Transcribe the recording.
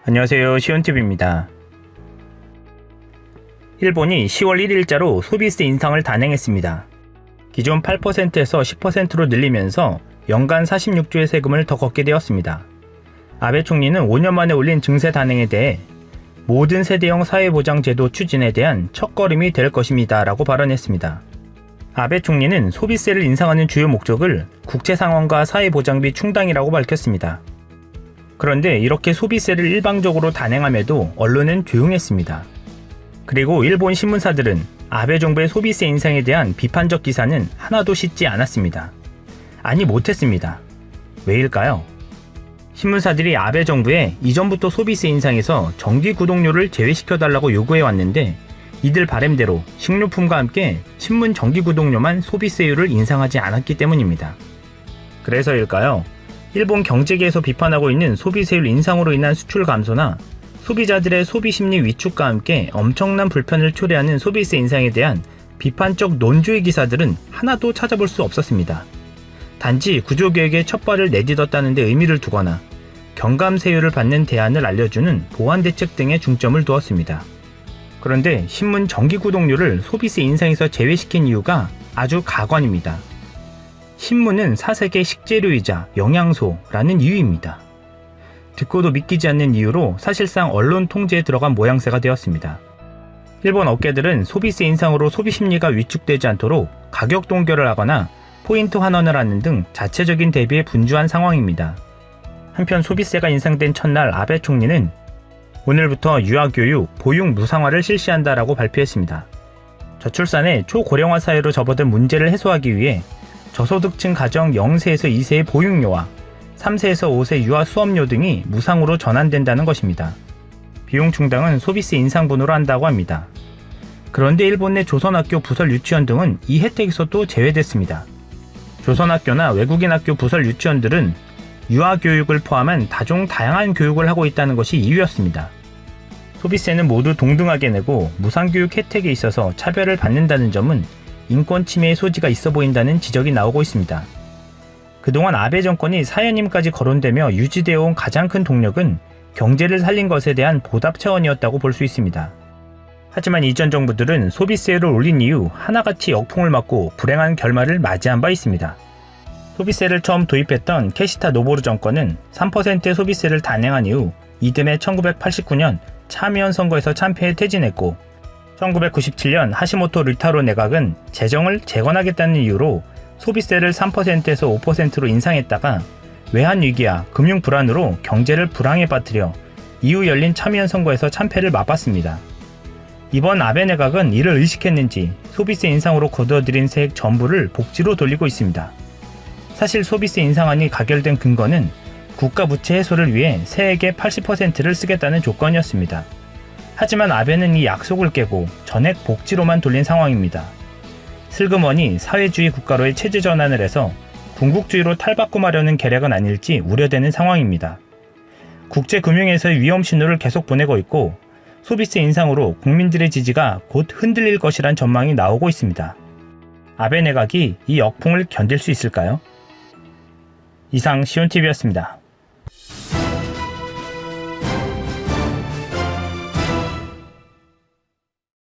안녕하세요, 시온TV입니다. 일본이 10월 1일자로 소비세 인상을 단행했습니다. 기존 8%에서 10%로 늘리면서 연간 46조의 세금을 더 걷게 되었습니다. 아베 총리는 5년 만에 올린 증세 단행에 대해 모든 세대형 사회보장제도 추진에 대한 첫걸음이 될 것입니다 라고 발언했습니다. 아베 총리는 소비세를 인상하는 주요 목적을 국채 상환과 사회보장비 충당이라고 밝혔습니다. 그런데 이렇게 소비세를 일방적으로 단행함에도 언론은 조용했습니다. 그리고 일본 신문사들은 아베 정부의 소비세 인상에 대한 비판적 기사는 하나도 싣지 않았습니다. 아니, 못했습니다. 왜일까요? 신문사들이 아베 정부에 이전부터 소비세 인상에서 전기 구독료를 제외시켜달라고 요구해왔는데 이들 바램대로 식료품과 함께 신문 전기 구독료만 소비세율을 인상하지 않았기 때문입니다. 그래서일까요? 일본 경제계에서 비판하고 있는 소비세율 인상으로 인한 수출 감소나 소비자들의 소비 심리 위축과 함께 엄청난 불편을 초래하는 소비세 인상에 대한 비판적 논조의 기사들은 하나도 찾아볼 수 없었습니다. 단지 구조개혁의 첫 발을 내딛었다는 데 의미를 두거나 경감세율을 받는 대안을 알려주는 보완대책 등에 중점을 두었습니다. 그런데 신문 정기구독료를 소비세 인상에서 제외시킨 이유가 아주 가관입니다. 신문은 사색의 식재료이자 영양소라는 이유입니다. 듣고도 믿기지 않는 이유로 사실상 언론 통제에 들어간 모양새가 되었습니다. 일본 업계들은 소비세 인상으로 소비 심리가 위축되지 않도록 가격 동결을 하거나 포인트 환원을 하는 등 자체적인 대비에 분주한 상황입니다. 한편 소비세가 인상된 첫날 아베 총리는 오늘부터 유아교육, 보육 무상화를 실시한다라고 발표했습니다. 저출산의 초고령화 사회로 접어든 문제를 해소하기 위해 저소득층 가정 0세에서 2세의 보육료와 3세에서 5세 유아 수업료 등이 무상으로 전환된다는 것입니다. 비용 충당은 소비세 인상분으로 한다고 합니다. 그런데 일본 내 조선학교 부설 유치원 등은 이 혜택에서도 제외됐습니다. 조선학교나 외국인 학교 부설 유치원들은 유아교육을 포함한 다양한 교육을 하고 있다는 것이 이유였습니다. 소비세는 모두 동등하게 내고 무상교육 혜택에 있어서 차별을 받는다는 점은 인권 침해의 소지가 있어 보인다는 지적이 나오고 있습니다. 그동안 아베 정권이 사연임까지 거론되며 유지되어 온 가장 큰 동력은 경제를 살린 것에 대한 보답 차원이었다고 볼 수 있습니다. 하지만 이전 정부들은 소비세를 올린 이후 하나같이 역풍을 맞고 불행한 결말을 맞이한 바 있습니다. 소비세를 처음 도입했던 케시타 노보루 정권은 3%의 소비세를 단행한 이후 이듬해 1989년 참의원 선거에서 참패해 퇴진했고 1997년 하시모토 류타로 내각은 재정을 재건하겠다는 이유로 소비세를 3%에서 5%로 인상했다가 외환위기와 금융 불안으로 경제를 불황에 빠뜨려 이후 열린 참의원 선거에서 참패를 맛봤습니다. 이번 아베 내각은 이를 의식했는지 소비세 인상으로 거둬들인 세액 전부를 복지로 돌리고 있습니다. 사실 소비세 인상안이 가결된 근거는 국가 부채 해소를 위해 세액의 80%를 쓰겠다는 조건이었습니다. 하지만 아베는 이 약속을 깨고 전액 복지로만 돌린 상황입니다. 슬그머니 사회주의 국가로의 체제 전환을 해서 군국주의로 탈바꿈하려는 계략은 아닐지 우려되는 상황입니다. 국제금융에서의 위험 신호를 계속 보내고 있고 소비세 인상으로 국민들의 지지가 곧 흔들릴 것이란 전망이 나오고 있습니다. 아베 내각이 이 역풍을 견딜 수 있을까요? 이상 시온TV였습니다.